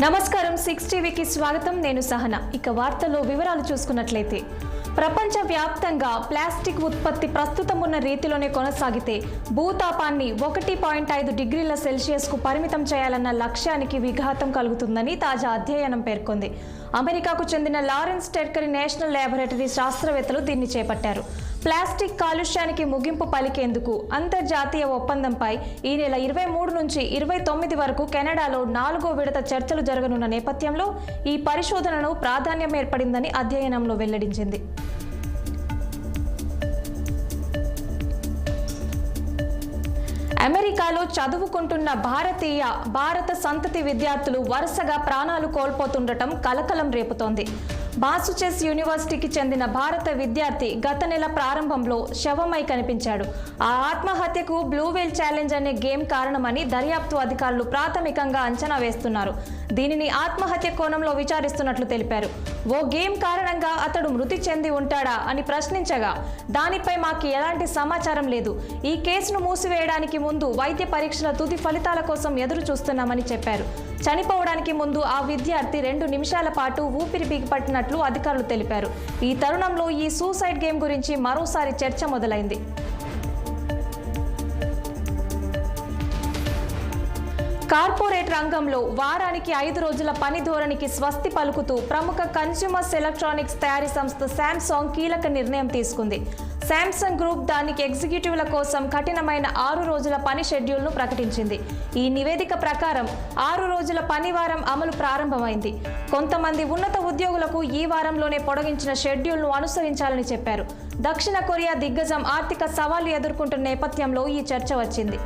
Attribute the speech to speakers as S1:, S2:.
S1: నమస్కారం 6 టీవీకి స్వాగతం. నేను సహన. ఇక వార్తల్లో వివరాలు చూసుకున్నట్లయితే ప్రపంచవ్యాప్తంగా ప్లాస్టిక్ ఉత్పత్తి ప్రస్తుతం ఉన్న రీతిలోనే కొనసాగితే భూతాపాన్ని 1.5 డిగ్రీల సెల్సియస్కు పరిమితం చేయాలన్న లక్ష్యానికి విఘాతం కలుగుతుందని తాజా అధ్యయనం పేర్కొంది. అమెరికాకు చెందిన లారెన్స్ టెర్కరీ నేషనల్ ల్యాబొరేటరీ శాస్త్రవేత్తలు దీన్ని చేపట్టారు. ప్లాస్టిక్ కాలుష్యానికి ముగింపు పలికేందుకు అంతర్జాతీయ ఒప్పందంపై ఈ నెల 23 నుంచి 29 వరకు కెనడాలో 4వ విడత చర్చలు జరగనున్న నేపథ్యంలో ఈ పరిశోధనను ప్రాధాన్యం ఏర్పడిందని అధ్యయనంలో వెల్లడించింది. అమెరికాలో చదువుకుంటున్న భారత సంతతి విద్యార్థులు వరుసగా ప్రాణాలు కోల్పోతుండటం కలకలం రేపుతోంది. మాసచుసెట్స్ యూనివర్సిటీకి చెందిన భారత విద్యార్థి గత నెల ప్రారంభంలో శవమై కనిపించాడు. ఆ ఆత్మహత్యకు బ్లూ వేల్ ఛాలెంజ్ అనే గేమ్ కారణమని దర్యాప్తు అధికారులు ప్రాథమికంగా అంచనా వేస్తున్నారు. దీనిని ఆత్మహత్య కోణంలో విచారిస్తున్నట్లు తెలిపారు. ఓ గేమ్ కారణంగా అతడు మృతి చెంది ఉంటాడా అని ప్రశ్నించగా దానిపై మాకు ఎలాంటి సమాచారం లేదు. ఈ కేసును మూసివేయడానికి ముందు వైద్య పరీక్షల తుది ఫలితాల కోసం ఎదురు చూస్తున్నామని చెప్పారు. చనిపోవడానికి ముందు ఆ విద్యార్థి 2 నిమిషాల పాటు ఊపిరి బిగపట్టినట్లు అధికారులు తెలిపారు. ఈ తరుణంలో ఈ సూసైడ్ గేమ్ గురించి మరోసారి చర్చ మొదలైంది. కార్పొరేట్ రంగంలో వారానికి 5 రోజుల పని ధోరణికి స్వస్తి పలుకుతూ ప్రముఖ కన్స్యూమర్స్ ఎలక్ట్రానిక్స్ తయారీ సంస్థ శాంసంగ్ కీలక నిర్ణయం తీసుకుంది. శాంసంగ్ గ్రూప్ దానికి ఎగ్జిక్యూటివ్ల కోసం కఠినమైన 6 రోజుల పని షెడ్యూల్ను ప్రకటించింది. ఈ నివేదిక ప్రకారం 6 రోజుల పని వారం అమలు ప్రారంభమైంది. కొంతమంది ఉన్నత ఉద్యోగులకు ఈ వారంలోనే పొడిగించిన షెడ్యూల్ను అనుసరించాలని చెప్పారు. దక్షిణ కొరియా దిగ్గజం ఆర్థిక సవాళ్లు ఎదుర్కొంటున్న నేపథ్యంలో ఈ చర్చ వచ్చింది.